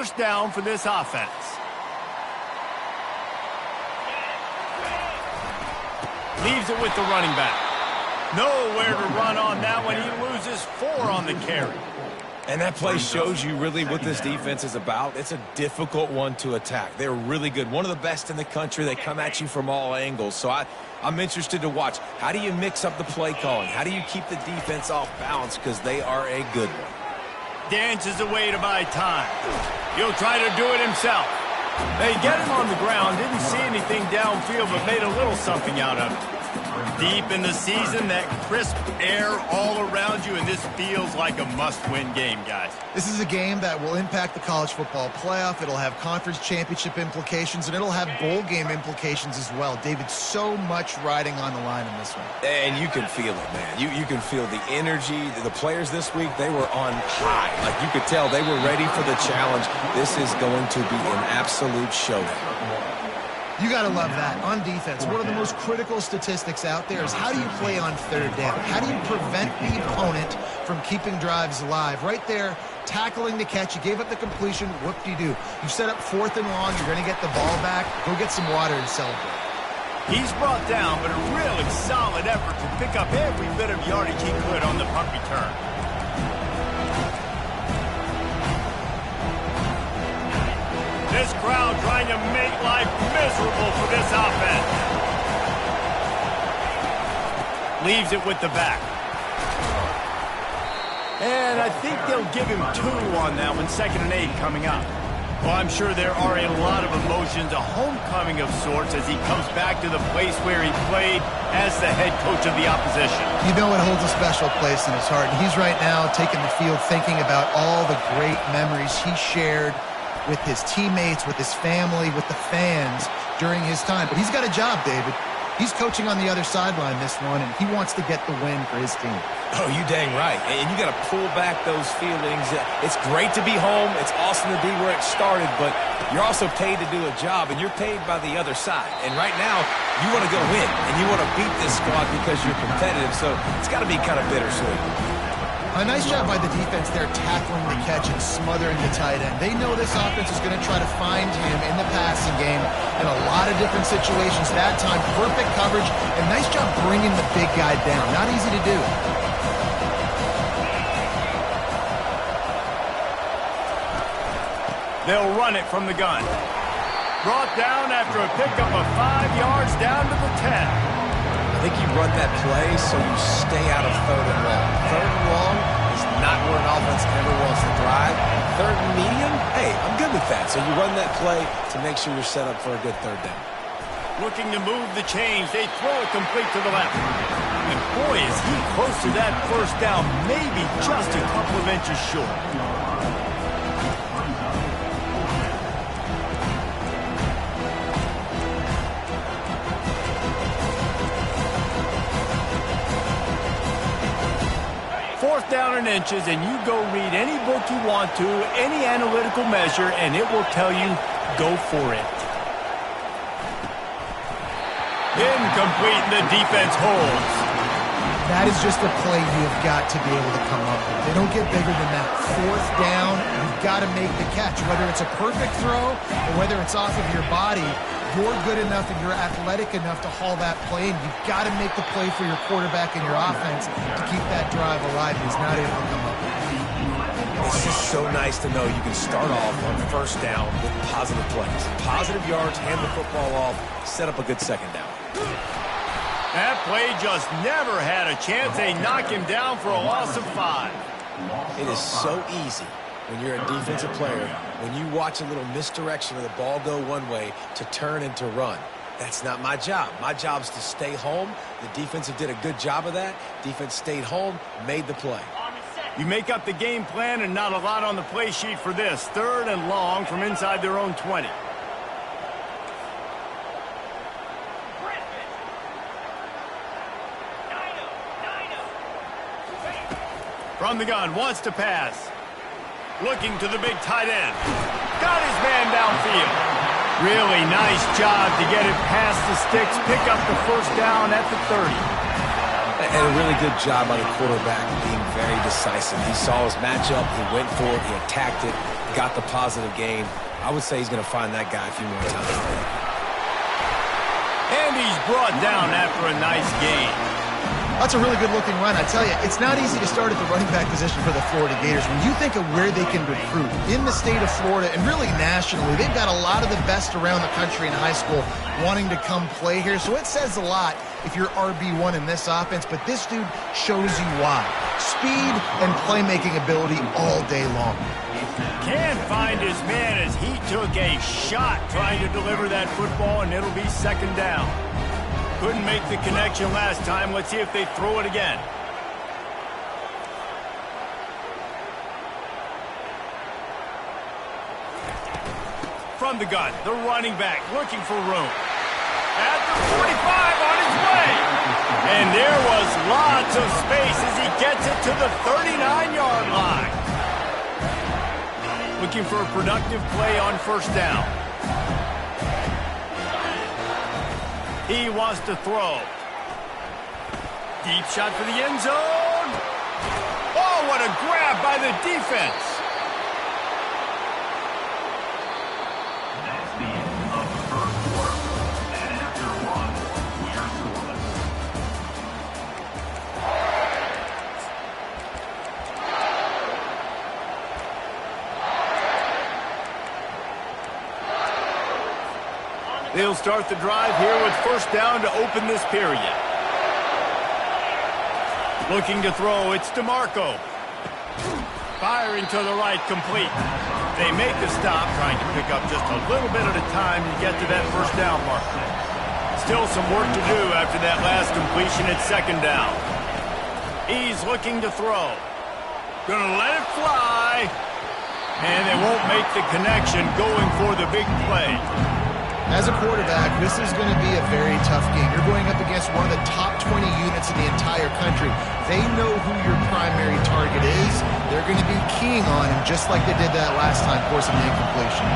first down for this offense. Leaves it with the running back. Nowhere to run on that one. He loses 4 on the carry. And that play shows you really what this defense is about. It's a difficult one to attack. They're really good. One of the best in the country. They come at you from all angles. So I'm interested to watch. How do you mix up the play calling? How do you keep the defense off balance? Because they are a good one. Dances away to buy time. He'll try to do it himself. They get him on the ground. Didn't see anything downfield, but made a little something out of it. Deep in the season, that crisp air all around you, and this feels like a must-win game, guys. This is a game that will impact the college football playoff. It'll have conference championship implications, and it'll have bowl game implications as well. David, so much riding on the line in this one. And you can feel it, man. You can feel the energy. The players this week, they were on high. Like you could tell they were ready for the challenge. This is going to be an absolute showdown. You got to love that. On defense, one of the most critical statistics out there is how do you play on third down? How do you prevent the opponent from keeping drives alive? Right there, tackling the catch. You gave up the completion. Whoop-de-doo. You set up 4th and long. You're going to get the ball back. Go get some water and celebrate. He's brought down, but a really solid effort to pick up every bit of yardage he could on the punt return. This crowd trying to make life miserable for this offense. Leaves it with the back. And I think they'll give him 2 on that one. 2nd and 8 coming up. Well, I'm sure there are a lot of emotions, a homecoming of sorts as he comes back to the place where he played as the head coach of the opposition. You know it holds a special place in his heart. And he's right now taking the field thinking about all the great memories he shared with his teammates, with his family, with the fans during his time. But he's got a job, David. He's coaching on the other sideline this one, and he wants to get the win for his team. Oh, you dang right. And you got to pull back those feelings. It's great to be home. It's awesome to be where it started, but you're also paid to do a job, and you're paid by the other side. And right now, you want to go win, and you want to beat this squad because you're competitive, so it's got to be kind of bittersweet. A nice job by the defense there tackling the catch and smothering the tight end. They know this offense is going to try to find him in the passing game in a lot of different situations. That time, perfect coverage, and nice job bringing the big guy down. Not easy to do. They'll run it from the gun. Brought down after a pickup of 5 yards down to the 10. I think you run that play so you stay out of 3rd and long. 3rd and long is not where an offense ever wants to drive. 3rd and medium, hey, I'm good with that. So you run that play to make sure you're set up for a good 3rd down. Looking to move the chains. They throw it complete to the left. And boy, is he close to that first down, maybe just a couple of inches short. Fourth down and inches, and you go read any book you want to, any analytical measure, and it will tell you, go for it. Incomplete, and the defense holds. That is just a play you've got to be able to come up with. They don't get bigger than that. 4th down, you've got to make the catch. Whether it's a perfect throw or whether it's off of your body, you're good enough and you're athletic enough to haul that play, and you've got to make the play for your quarterback and your offense to keep that drive alive. He's not able to come up with it. It's just so nice to know you can start off on 1st down with positive plays. Positive yards, hand the football off, set up a good 2nd down. That play just never had a chance. They knock him down for a loss of 5. It is so easy when you're a defensive player, when you watch a little misdirection of the ball go one way to turn and to run. That's not my job. My job is to stay home. The defensive did a good job of that. Defense stayed home, made the play. You make up the game plan and not a lot on the play sheet for this. 3rd and long from inside their own 20. From the gun, wants to pass. Looking to the big tight end. Got his man downfield. Really nice job to get it past the sticks, pick up the first down at the 30. And a really good job by the quarterback being very decisive. He saw his matchup, he went for it, he attacked it, got the positive gain. I would say he's going to find that guy a few more times. And he's brought down after a nice gain. That's a really good-looking run. I tell you, it's not easy to start at the running back position for the Florida Gators. When you think of where they can recruit in the state of Florida and really nationally, they've got a lot of the best around the country in high school wanting to come play here. So it says a lot if you're RB1 in this offense, but this dude shows you why. Speed and playmaking ability all day long. Can't find his man as he took a shot trying to deliver that football, and it'll be second down. Couldn't make the connection last time. Let's see if they throw it again. From the gun, the running back looking for room. At the 45 on his way. And there was lots of space as he gets it to the 39-yard line. Looking for a productive play on first down. He wants to throw. Deep shot for the end zone. Oh, what a grab by the defense. That's the end of the first quarter. And after one, we're scoreless. They'll start the drive here with first down to open this period. Looking to throw, it's DeMarco. Firing to the right, complete. They make the stop, trying to pick up just a little bit at a time to get to that first down mark. Still some work to do after that last completion at second down. He's looking to throw. Gonna let it fly. And they won't make the connection going for the big play. As a quarterback, this is going to be a very tough game. You're going up against one of the top 20 units in the entire country. They know who your primary target is. They're going to be keying on him just like they did that last time, forcing the incompletion.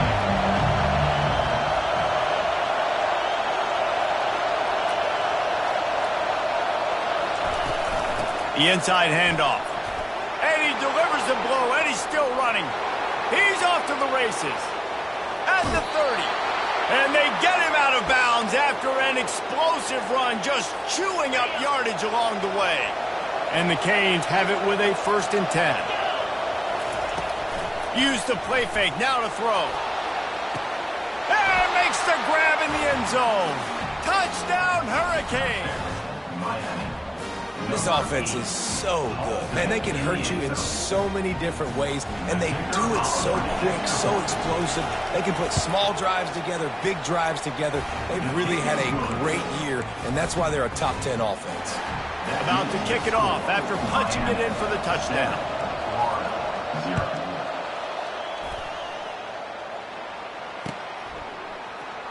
The inside handoff. And he delivers the blow, and he's still running. He's off to the races. At the 30. And they get him out of bounds after an explosive run, just chewing up yardage along the way. And the Canes have it with a 1st and 10. Use the play fake, now to throw. And makes the grab in the end zone. Touchdown, Hurricane. This offense is so good. Man, they can hurt you in so many different ways, and they do it so quick, so explosive. They can put small drives together, big drives together. They've really had a great year, and that's why they're a top 10 offense. About to kick it off after punching it in for the touchdown.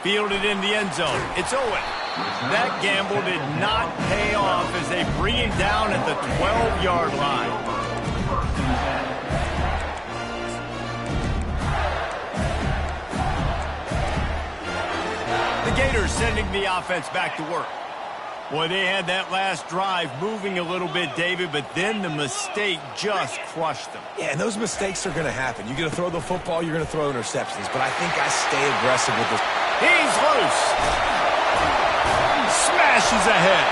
Fielded in the end zone. It's Owen. That gamble did not pay off as they bring him down at the 12-yard line. The Gators sending the offense back to work. Boy, they had that last drive moving a little bit, David, but then the mistake just crushed them. Yeah, and those mistakes are going to happen. You're going to throw the football, you're going to throw interceptions, but I think I stay aggressive with this. He's loose. Smashes ahead.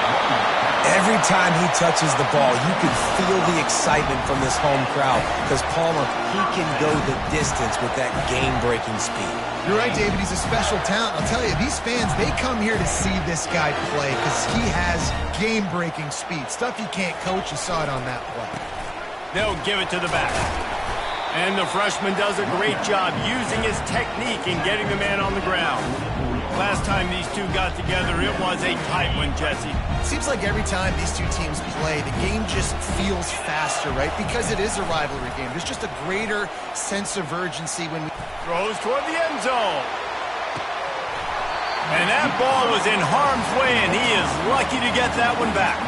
Every time he touches the ball, you can feel the excitement from this home crowd because Palmer, he can go the distance with that game-breaking speed. You're right, David. He's a special talent. I'll tell you, these fans, they come here to see this guy play because he has game-breaking speed. Stuff you can't coach. You saw it on that play. They'll give it to the back. And the freshman does a great job using his technique in getting the man on the ground. Last time these two got together, it was a tight one, Jesse. Seems like every time these two teams play, the game just feels faster, right? Because it is a rivalry game. There's just a greater sense of urgency when we... Throws toward the end zone. And that ball was in harm's way, and he is lucky to get that one back.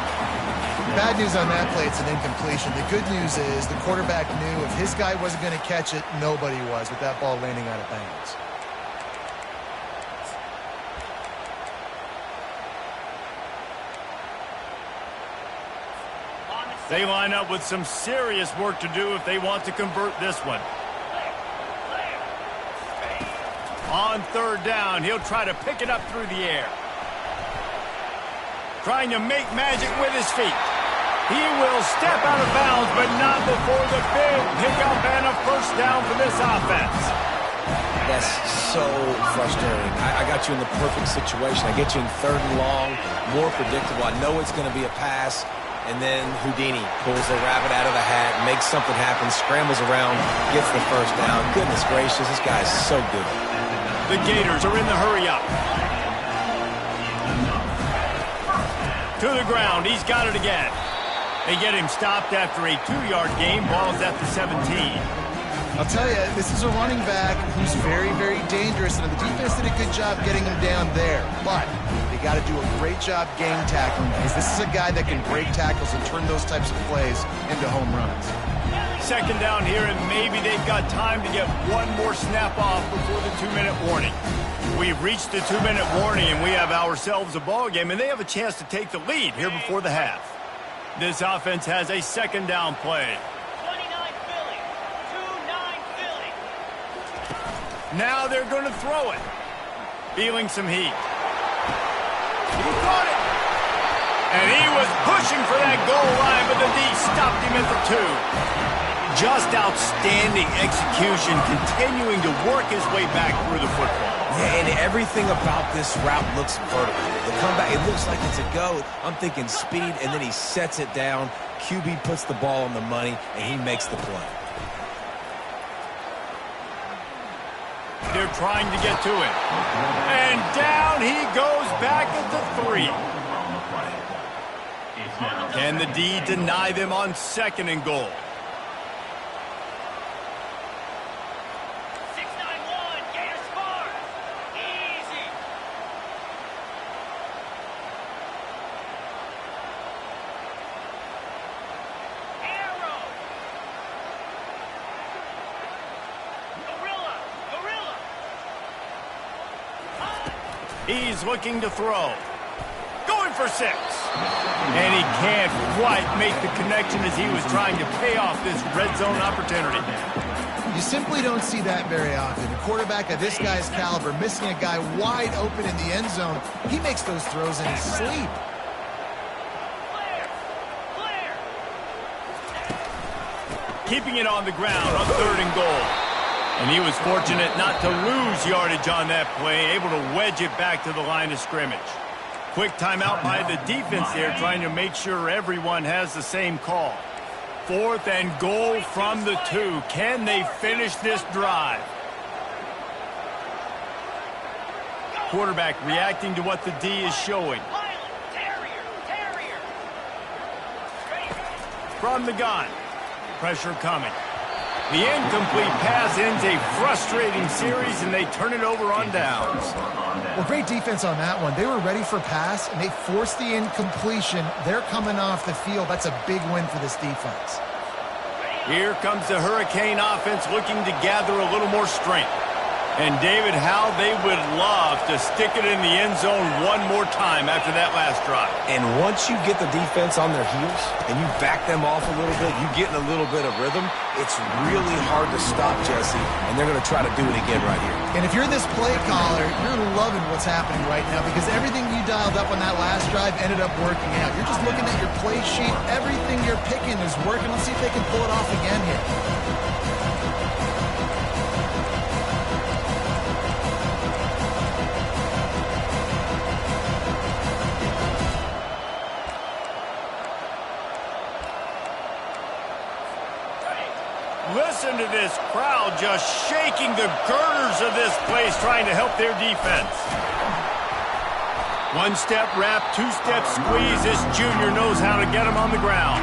Bad news on that play, it's an incompletion. The good news is the quarterback knew if his guy wasn't going to catch it, nobody was with that ball landing out of bounds. They line up with some serious work to do if they want to convert this one. On third down, he'll try to pick it up through the air. Trying to make magic with his feet. He will step out of bounds, but not before the big pickup and a first down for this offense. That's so frustrating. I got you in the perfect situation. I get you in third and long, more predictable. I know it's going to be a pass, and then Houdini pulls the rabbit out of the hat, makes something happen, scrambles around, gets the first down. Goodness gracious, this guy is so good. The Gators are in the hurry up. To the ground, he's got it again. They get him stopped after a 2-yard gain. Ball's at the 17. I'll tell you, this is a running back who's very, very dangerous, and the defense did a good job getting him down there. But they got to do a great job game tackling, because this is a guy that can break tackles and turn those types of plays into home runs. Second down here, and maybe they've got time to get one more snap off before the 2-minute warning. We've reached the 2-minute warning, and we have ourselves a ball game, and they have a chance to take the lead here before the half. This offense has a second down play. 29 Philly. 2-9 Philly. Now they're going to throw it. Feeling some heat. He caught it. And he was pushing for that goal line, but the D stopped him at the 2. Just outstanding execution, continuing to work his way back through the football. Yeah, and everything about this route looks vertical. The comeback, it looks like it's a go. I'm thinking speed, and then he sets it down. QB puts the ball on the money, and he makes the play. They're trying to get to him. And down he goes back at the 3. Can the D deny them on second and goal? 6-9-1. Gators score. Easy. Arrow. Gorilla. Gorilla. He's looking to throw. Going for 6. And he can't quite make the connection as he was trying to pay off this red zone opportunity. You simply don't see that very often. A quarterback of this guy's caliber missing a guy wide open in the end zone. He makes those throws in his sleep. Clear. Clear. Keeping it on the ground on third and goal. And he was fortunate not to lose yardage on that play, able to wedge it back to the line of scrimmage. Quick timeout by the defense there, trying to make sure everyone has the same call. 4th and goal from the 2. Can they finish this drive? Quarterback reacting to what the D is showing. Terrier. From the gun. Pressure coming. The incomplete pass ends a frustrating series, and they turn it over on downs. Well, great defense on that one. They were ready for pass, and they forced the incompletion. They're coming off the field. That's a big win for this defense. Here comes the Hurricane offense looking to gather a little more strength. And, David, how they would love to stick it in the end zone one more time after that last drive. And once you get the defense on their heels and you back them off a little bit, you get in a little bit of rhythm, it's really hard to stop, Jesse, and they're going to try to do it again right here. And if you're this play caller, you're loving what's happening right now because everything you dialed up on that last drive ended up working out. You're just looking at your play sheet. Everything you're picking is working. Let's see if they can pull it off again here. Listen to this crowd just shaking the girders of this place, trying to help their defense. One-step wrap, two-step squeeze. This junior knows how to get him on the ground.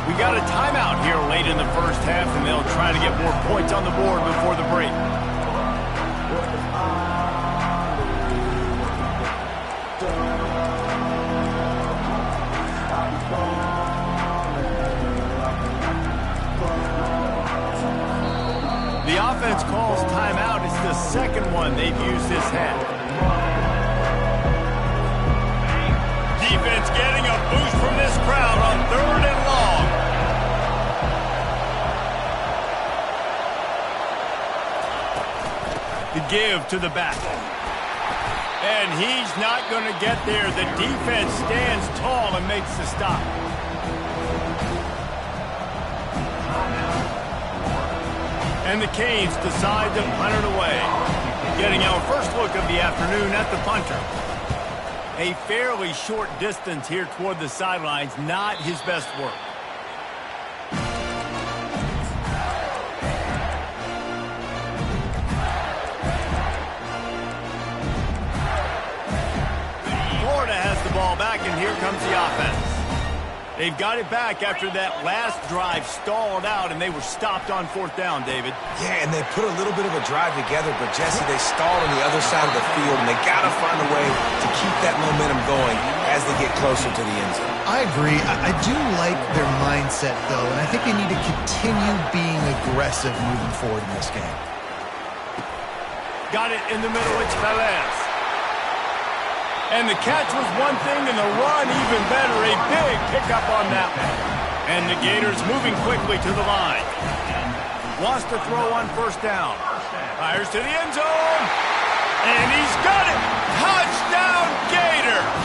We got a timeout here late in the first half, and they'll try to get more points on the board before the break. The offense calls timeout. It's the second one they've used this half. Defense getting a boost from this crowd on third and long. The give to the back. And he's not going to get there. The defense stands tall and makes the stop. And the Canes decide to punt it away. Getting our first look of the afternoon at the punter. A fairly short distance here toward the sidelines, not his best work. Florida has the ball back, and here comes the offense. They've got it back after that last drive stalled out, and they were stopped on fourth down, David. Yeah, and they put a little bit of a drive together, but, Jesse, they stalled on the other side of the field, and they got to find a way to keep that momentum going as they get closer to the end zone. I agree. I do like their mindset, though, and I think they need to continue being aggressive moving forward in this game. Got it in the middle. It's Velez. And the catch was one thing, and the run even better. A big pickup on that one. And the Gators moving quickly to the line. Wants to throw on first down. Fires to the end zone. And he's got it. Touchdown, Gators.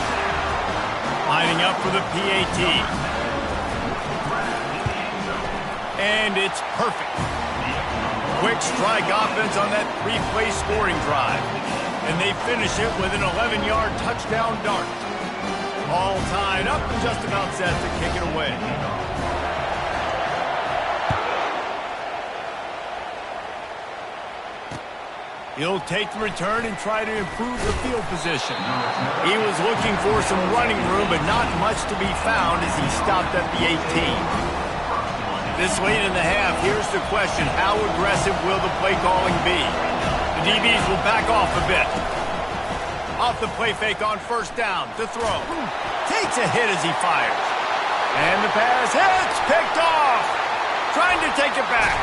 Lining up for the PAT. And it's perfect. Quick strike offense on that three-play scoring drive. And they finish it with an 11-yard touchdown dart. All tied up and just about set to kick it away. He'll take the return and try to improve the field position. He was looking for some running room, but not much to be found as he stopped at the 18. This late in the half, here's the question. How aggressive will the play calling be? The DBs will back off a bit. Off the play fake on first down to throw. Takes a hit as he fires. And the pass hits, picked off. Trying to take it back.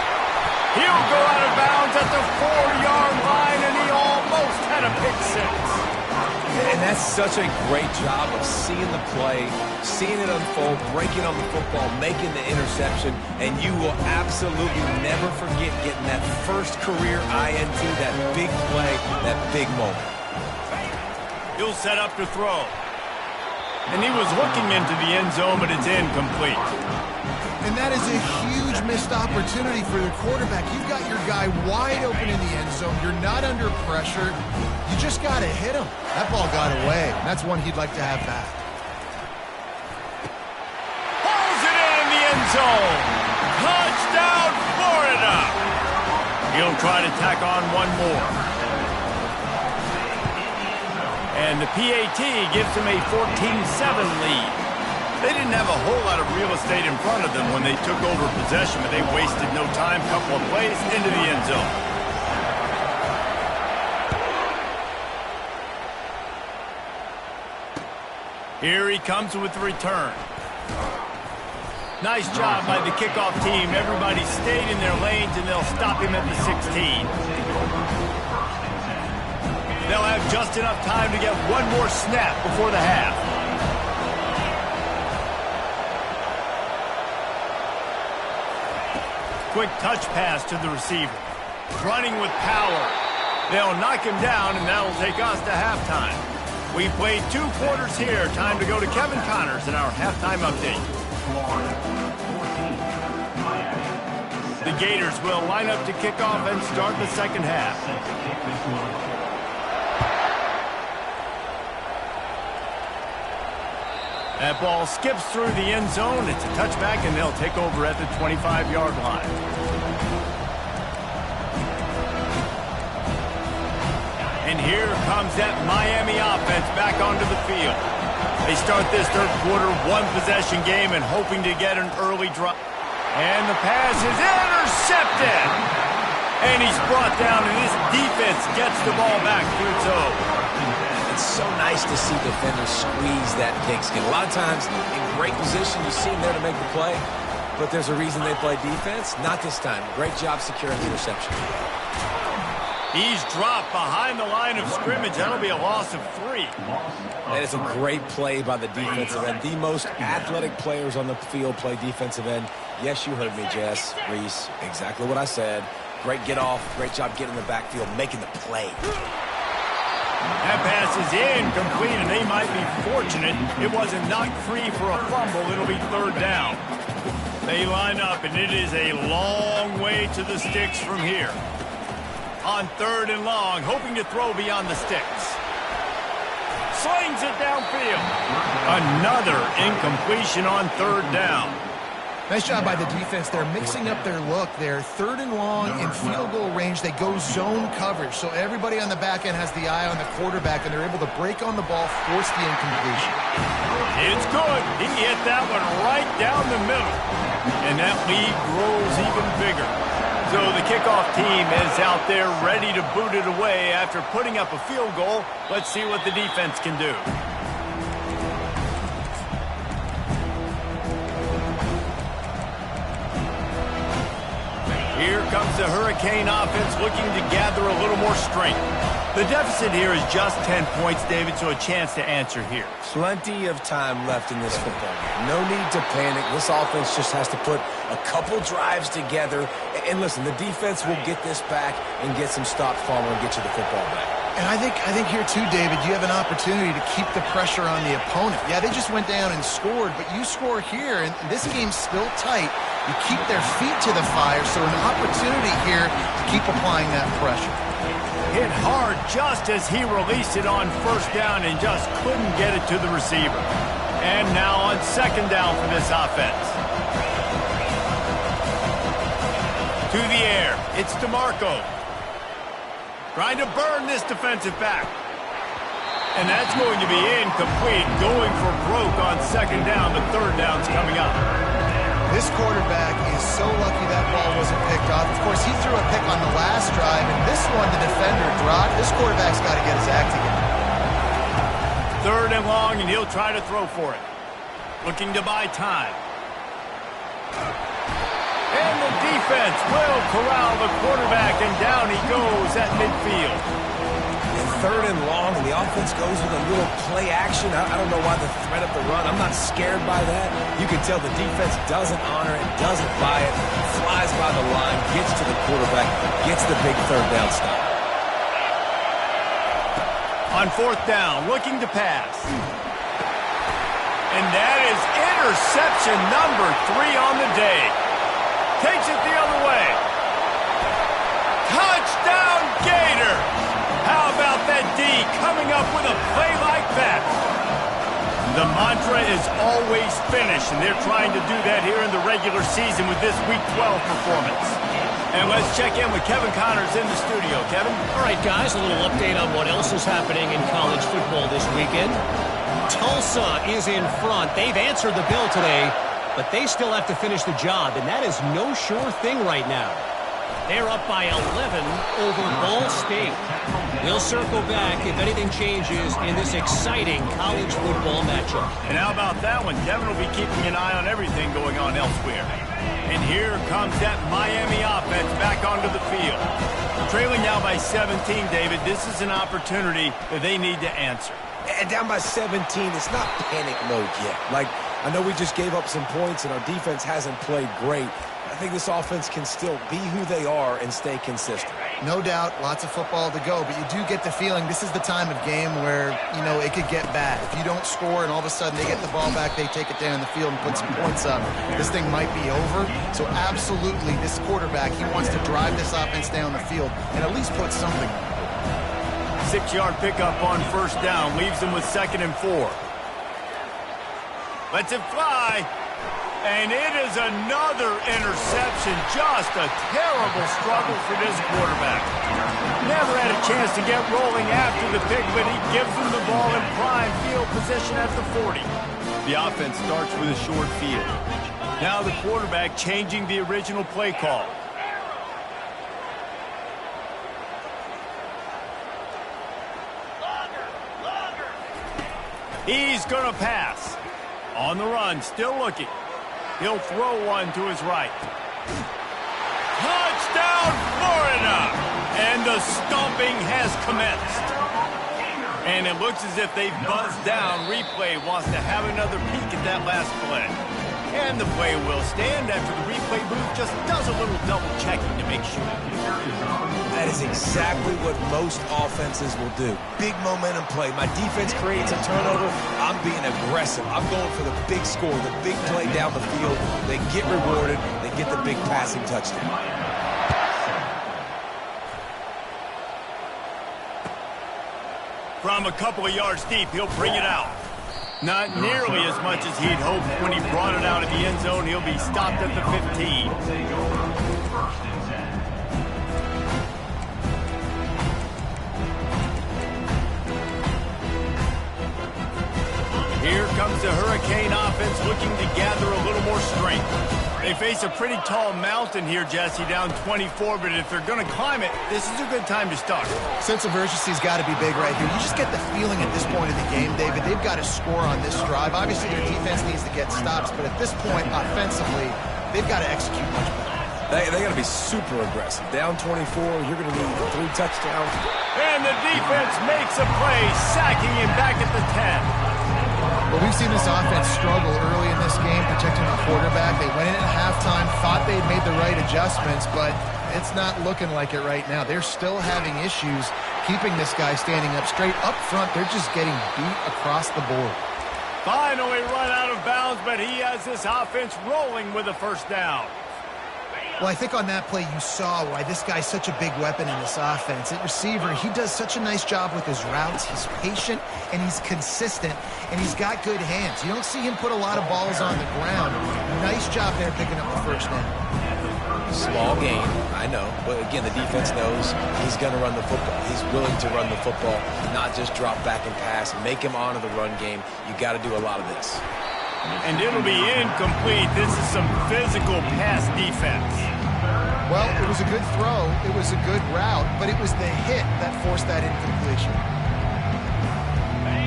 He'll go out of bounds at the 4-yard line, and he almost had a pick six. And that's such a great job of seeing the play, seeing it unfold, breaking on the football, making the interception, and you will absolutely never forget getting that first career INT, that big play, that big moment. He'll set up to throw. And he was looking into the end zone, but it's incomplete. And that is a huge missed opportunity for the quarterback. You've got your guy wide open in the end zone. You're not under pressure. You just got to hit him. That ball got away. That's one he'd like to have back. Pulls it in the end zone. Touchdown, Florida. He'll try to tack on one more. And the PAT gives him a 14-7 lead. They didn't have a whole lot of real estate in front of them when they took over possession, but they wasted no time. Couple of plays into the end zone. Here he comes with the return. Nice job by the kickoff team. Everybody stayed in their lanes, and they'll stop him at the 16. They'll have just enough time to get one more snap before the half. Quick touch pass to the receiver. Running with power. They'll knock him down, and that'll take us to halftime. We played 2 quarters here. Time to go to Kevin Connors in our halftime update. The Gators will line up to kick off and start the second half. That ball skips through the end zone. It's a touchback, and they'll take over at the 25-yard line. And here comes that Miami offense back onto the field. They start this third quarter one-possession game and hoping to get an early drop. And the pass is intercepted. And he's brought down, and his defense gets the ball back to its own. It's so nice to see defenders squeeze that pigskin. A lot of times, in great position, you see them there to make the play, but there's a reason they play defense. Not this time. Great job securing the interception. He's dropped behind the line of scrimmage. That'll be a loss of 3. That is a great play by the defensive end. The most athletic players on the field play defensive end. Yes, you heard me, Jess, Reese, exactly what I said. Great get off, great job getting in the backfield, making the play. That pass is incomplete, and they might be fortunate it wasn't knocked free for a fumble. It'll be third down. They line up, and it is a long way to the sticks from here. On third and long, hoping to throw beyond the sticks. Slings it downfield. Another incompletion on third down. Nice job by the defense. They're mixing up their look there. Third and long in field goal range. They go zone coverage. So everybody on the back end has the eye on the quarterback, and they're able to break on the ball, force the incompletion. It's good. He hit that one right down the middle. And that lead grows even bigger. So the kickoff team is out there ready to boot it away after putting up a field goal. Let's see what the defense can do. Here comes the Hurricane offense looking to gather a little more strength. The deficit here is just 10 points, David, so a chance to answer here. Plenty of time left in this football game. No need to panic. This offense just has to put a couple drives together. And listen, the defense will get this back and get some stops for them and get you the football back. And I think here too, David, you have an opportunity to keep the pressure on the opponent. Yeah, they just went down and scored, but you score here, and this game's still tight. You keep their feet to the fire, so an opportunity here to keep applying that pressure. Hit hard just as he released it on first down and just couldn't get it to the receiver. And now on second down for this offense. To the air, it's DeMarco. Trying to burn this defensive back. And that's going to be incomplete, going for broke on second down, but third down's coming up. This quarterback is so lucky that ball wasn't picked off. Of course, he threw a pick on the last drive, and this one the defender dropped. This quarterback's got to get his act together. Third and long, and he'll try to throw for it. Looking to buy time. And the defense will corral the quarterback, and down he goes at midfield. And third and long, and the offense goes with a little play action. I don't know why the threat of the run. I'm not scared by that. You can tell the defense doesn't honor it, doesn't buy it, flies by the line, gets to the quarterback, gets the big third down stop. On fourth down, looking to pass. And that is interception number 3 on the day. Takes it the other way. Touchdown, Gators! How about that D coming up with a play like that? The mantra is always finish, and they're trying to do that here in the regular season with this Week 12 performance. And let's check in with Kevin Connors in the studio. Kevin? All right, guys, a little update on what else is happening in college football this weekend. Tulsa is in front. They've answered the bell today, but they still have to finish the job, and that is no sure thing right now. They're up by 11 over Ball State. We'll circle back if anything changes in this exciting college football matchup. And how about that one? Kevin will be keeping an eye on everything going on elsewhere. And here comes that Miami offense back onto the field. Trailing now by 17, David. This is an opportunity that they need to answer. And down by 17, it's not panic mode yet. Like, I know we just gave up some points and our defense hasn't played great. I think this offense can still be who they are and stay consistent. No doubt, lots of football to go, but you do get the feeling this is the time of game where, you know, it could get bad. If you don't score and all of a sudden they get the ball back, they take it down the field and put some points up, this thing might be over. So absolutely, this quarterback, he wants to drive this offense down the field and at least put something on it. 6-yard pickup on first down leaves them with 2nd and 4. Lets it fly. And it is another interception. Just a terrible struggle for this quarterback. Never had a chance to get rolling after the pick, but he gives them the ball in prime field position at the 40. The offense starts with a short field. Now the quarterback changing the original play call. He's going to pass. On the run, still looking. He'll throw one to his right. Touchdown, Florida! And the stomping has commenced. And it looks as if they've buzzed down. Replay wants to have another peek at that last play. And the play will stand after the replay booth just does a little double checking to make sure. That is exactly what most offenses will do. Big momentum play. My defense creates a turnover. I'm being aggressive. I'm going for the big score, the big play down the field. They get rewarded. They get the big passing touchdown. From a couple of yards deep, he'll bring it out. Not nearly as much as he'd hoped when he brought it out of the end zone. He'll be stopped at the 15. Here comes the Hurricane offense looking to gather a little more strength. They face a pretty tall mountain here, Jesse, down 24, but if they're going to climb it, this is a good time to start. Sense of urgency's got to be big right here. You just get the feeling at this point of the game, David, they've got to score on this drive. Obviously, their defense needs to get stops, but at this point, offensively, they've got to execute much better. They got to be super aggressive. Down 24, you're going to need 3 touchdowns. And the defense makes a play, sacking him back at the 10. Well, we've seen this offense struggle early in this game, protecting the quarterback. They went in at halftime, thought they'd made the right adjustments, but it's not looking like it right now. They're still having issues keeping this guy standing up straight. Up front, they're just getting beat across the board. Finally run out of bounds, but he has this offense rolling with a first down. Well, I think on that play you saw why this guy's such a big weapon in this offense. At receiver, he does such a nice job with his routes. He's patient, and he's consistent, and he's got good hands. You don't see him put a lot of balls on the ground. Nice job there picking up the first down. Small game, I know. But again, the defense knows he's going to run the football. He's willing to run the football, not just drop back and pass. Make him honor the run game. You got to do a lot of this. And it'll be incomplete. This is some physical pass defense. Well, it was a good throw. It was a good route, but it was the hit that forced that incompletion.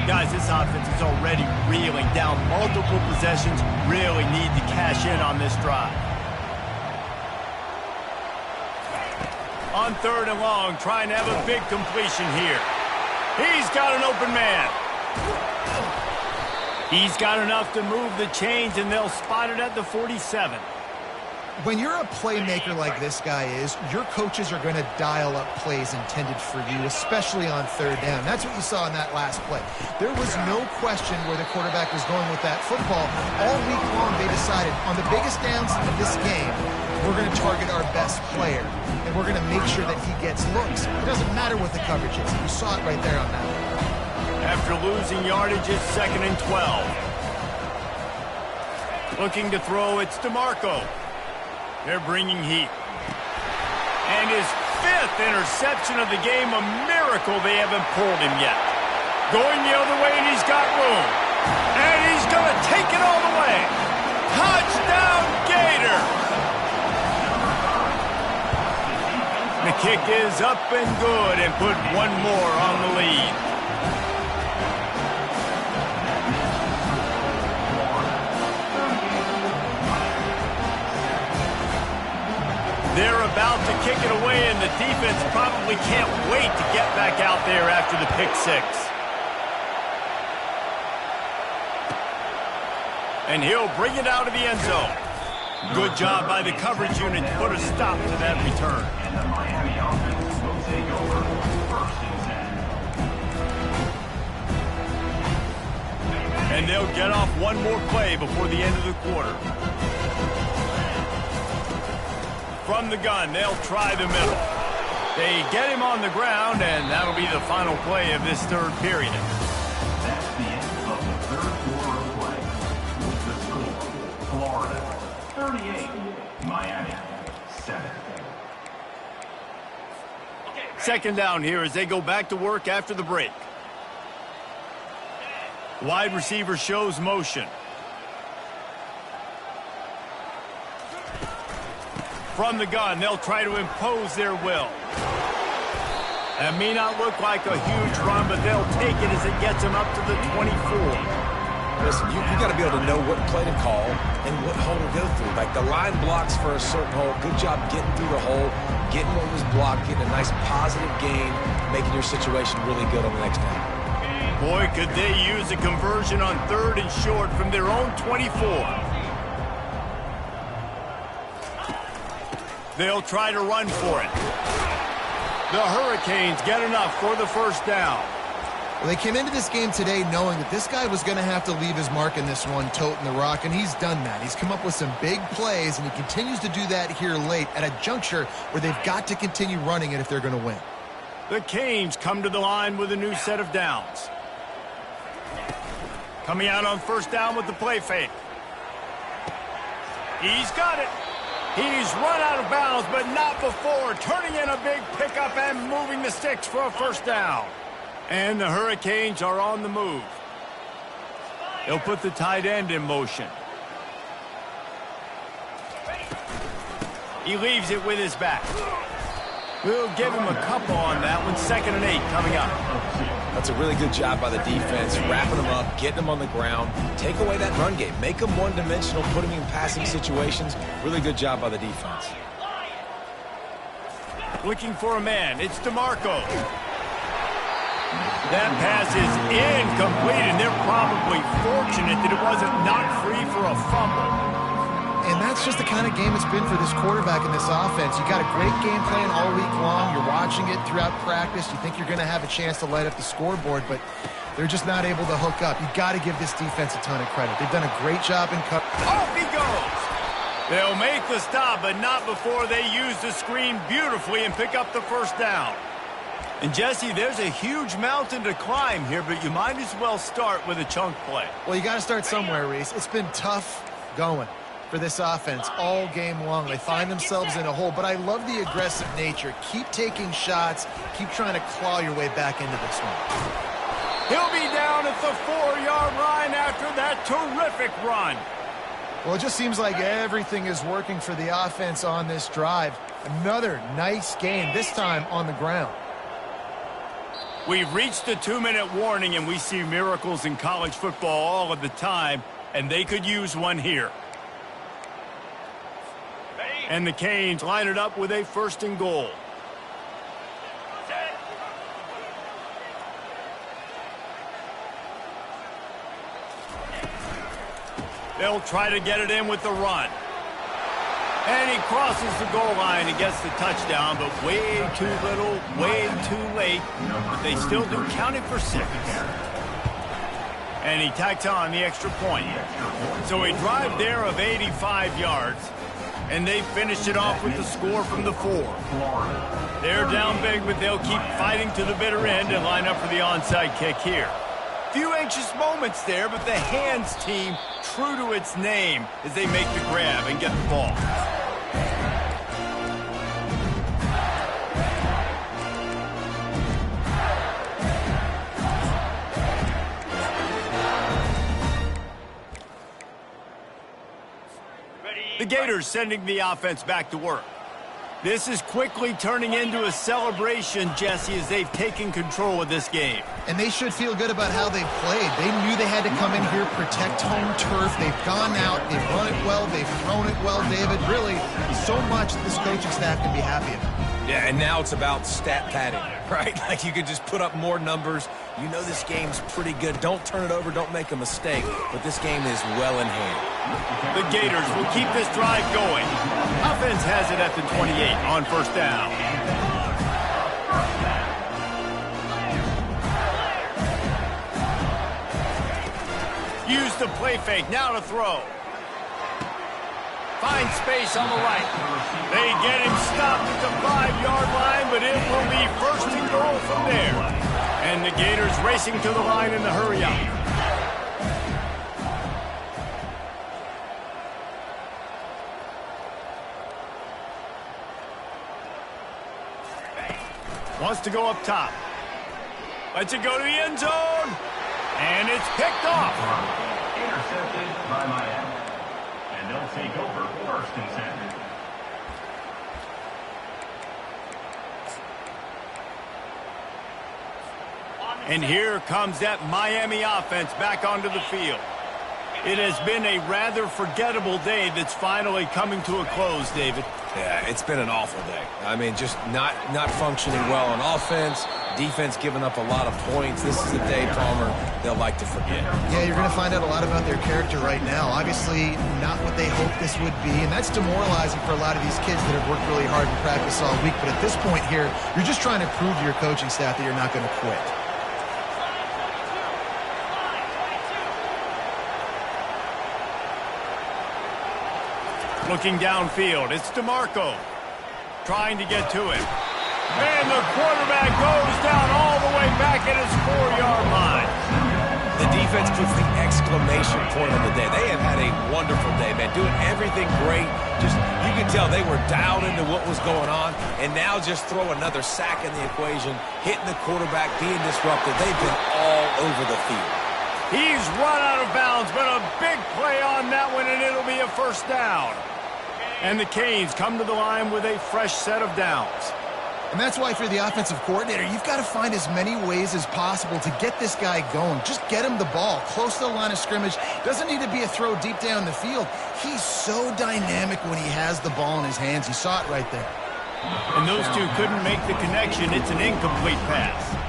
Guys, this offense is already reeling down multiple possessions. Really need to cash in on this drive. On 3rd and long, trying to have a big completion here. He's got an open man. He's got enough to move the chains, and they'll spot it at the 47. When you're a playmaker like this guy is, your coaches are going to dial up plays intended for you, especially on 3rd down. That's what you saw in that last play. There was no question where the quarterback was going with that football. All week long, they decided, on the biggest downs of this game, we're going to target our best player, and we're going to make sure that he gets looks. It doesn't matter what the coverage is. You saw it right there on that one. After losing yardage, it's 2nd and 12. Looking to throw, it's DeMarco. They're bringing heat. And his 5th interception of the game, a miracle they haven't pulled him yet. Going the other way, and he's got room. And he's going to take it all the way. Touchdown, Gator! The kick is up and good and put one more on the lead. They're about to kick it away, and the defense probably can't wait to get back out there after the pick 6. And he'll bring it out of the end zone. Good job by the coverage unit to put a stop to that return. And the Miami offense will take over 1st and 10. And they'll get off one more play before the end of the quarter. From the gun, they'll try the middle. They get him on the ground, and that'll be the final play of this 3rd period. That's the end of the 3rd quarter of play. With the score, Florida 38, Miami 7. 2nd down here as they go back to work after the break. Wide receiver shows motion. From the gun, they'll try to impose their will. That may not look like a huge run, but they'll take it as it gets them up to the 24. Listen, you got to be able to know what play to call and what hole to go through. Like the line blocks for a certain hole. Good job getting through the hole, getting what was blocked, getting a nice positive gain, making your situation really good on the next down. Boy, could they use a conversion on 3rd and short from their own 24. They'll try to run for it. The Hurricanes get enough for the first down. Well, they came into this game today knowing that this guy was going to have to leave his mark in this one, toting the rock, and he's done that. He's come up with some big plays, and he continues to do that here late at a juncture where they've got to continue running it if they're going to win. The Canes come to the line with a new set of downs. Coming out on first down with the play fake. He's got it. He's run out of bounds, but not before turning in a big pickup and moving the sticks for a first down. And the Hurricanes are on the move. They'll put the tight end in motion. He leaves it with his back. We'll give him a couple on that one. 2nd and 8 coming up. That's a really good job by the defense, wrapping them up, getting them on the ground. Take away that run game. Make them one-dimensional, put them in passing situations. Really good job by the defense. Looking for a man. It's DeMarco. That pass is incomplete, and they're probably fortunate that it wasn't knocked free for a fumble. And that's just the kind of game it's been for this quarterback in this offense. You got a great game plan all week long. You're watching it throughout practice. You think you're going to have a chance to light up the scoreboard, but they're just not able to hook up. You got to give this defense a ton of credit. They've done a great job in cover. Off he goes. They'll make the stop, but not before they use the screen beautifully and pick up the first down. And, Jesse, there's a huge mountain to climb here, but you might as well start with a chunk play. Well, you got to start somewhere, Reese. It's been tough going for this offense all game long. They find themselves in a hole, but I love the aggressive nature. Keep taking shots. Keep trying to claw your way back into this one. He'll be down at the 4-yard line after that terrific run. Well, it just seems like everything is working for the offense on this drive. Another nice game, this time on the ground. We've reached the 2-minute warning, and we see miracles in college football all of the time, and they could use one here. And the Canes line it up with a 1st and goal. They'll try to get it in with the run. And he crosses the goal line and gets the touchdown, but way too little, way too late. But they still do count it for 6. And he tacks on the extra point. So a drive there of 85 yards. And they finished it off with the score from the 4. They're down big, but they'll keep fighting to the bitter end and line up for the onside kick here. Few anxious moments there, but the hands team true to its name as they make the grab and get the ball. The Gators sending the offense back to work. This is quickly turning into a celebration, Jesse, as they've taken control of this game. And they should feel good about how they've played. They knew they had to come in here, protect home turf. They've gone out, they've run it well, they've thrown it well, David. Really, so much that this coaching staff can be happy about. Yeah, and now it's about stat padding, right? Like you could just put up more numbers. You know this game's pretty good. Don't turn it over, don't make a mistake. But this game is well in hand. The Gators will keep this drive going. Offense has it at the 28 on first down. Use the play fake, now to throw. Find space on the right. They get him stopped at the 5-yard line, but it will be 1st and goal from there. And the Gators racing to the line in the hurry up. Wants to go up top. Lets it go to the end zone. And it's picked off. Intercepted by Miami. And they'll take over 1st and 10. And here comes that Miami offense back onto the field. It has been a rather forgettable day that's finally coming to a close, David. Yeah, it's been an awful day. I mean, just not functioning well on offense, defense giving up a lot of points. This is a day, Palmer, they'll like to forget. Yeah, you're going to find out a lot about their character right now. Obviously, not what they hoped this would be, and that's demoralizing for a lot of these kids that have worked really hard in practice all week. But at this point here, you're just trying to prove to your coaching staff that you're not going to quit. Looking downfield, it's DeMarco trying to get to him. And the quarterback goes down all the way back at his 4-yard line. The defense puts the exclamation point on the day. They have had a wonderful day, man, doing everything great. Just, you can tell they were dialed into what was going on, and now just throw another sack in the equation, hitting the quarterback, being disruptive. They've been all over the field. He's run out of bounds, but a big play on that one, and it'll be a first down. And the Canes come to the line with a fresh set of downs. And that's why, if you're the offensive coordinator, you've got to find as many ways as possible to get this guy going. Just get him the ball close to the line of scrimmage. Doesn't need to be a throw deep down the field. He's so dynamic when he has the ball in his hands. You saw it right there. And those two couldn't make the connection. It's an incomplete pass.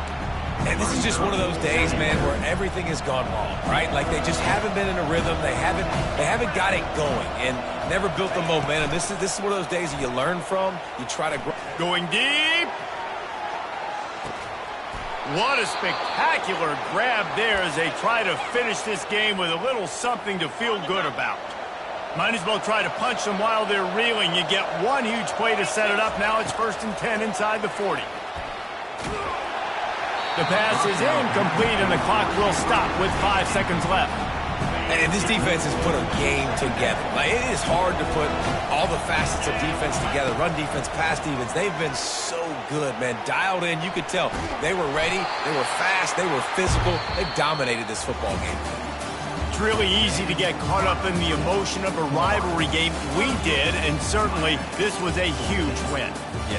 And this is just one of those days, man, where everything has gone wrong, right? Like they just haven't been in a rhythm. They haven't got it going and never built the momentum. This is one of those days that you learn from. You try to grow. Going deep. What a spectacular grab there as they try to finish this game with a little something to feel good about. Might as well try to punch them while they're reeling. You get one huge play to set it up. Now it's 1st and 10 inside the 40. The pass is incomplete, and the clock will stop with 5 seconds left. And this defense has put a game together. Like, it is hard to put all the facets of defense together. Run defense, pass defense. They've been so good, man. Dialed in. You could tell they were ready. They were fast. They were physical. They dominated this football game. It's really easy to get caught up in the emotion of a rivalry game. We did, and certainly this was a huge win. Yeah.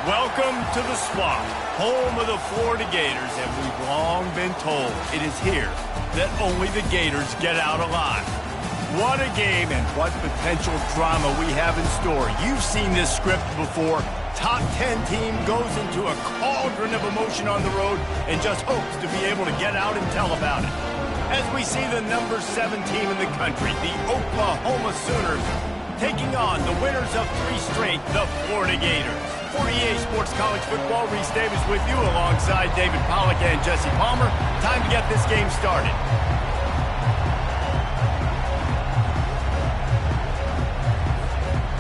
Welcome to the Swamp, home of the Florida Gators, and we've long been told it is here that only the Gators get out alive. What a game and what potential drama we have in store. You've seen this script before. Top 10 team goes into a cauldron of emotion on the road and just hopes to be able to get out and tell about it. As we see the number 7 team in the country, the Oklahoma Sooners, taking on the winners of 3 straight, the Florida Gators. For EA Sports College Football, Reese Davis with you alongside David Pollack and Jesse Palmer. Time to get this game started.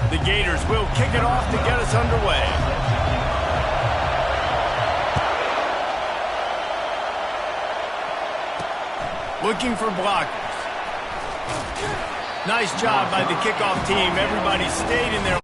The Gators will kick it off to get us underway. Looking for blockers. Nice job by the kickoff team. Everybody stayed in their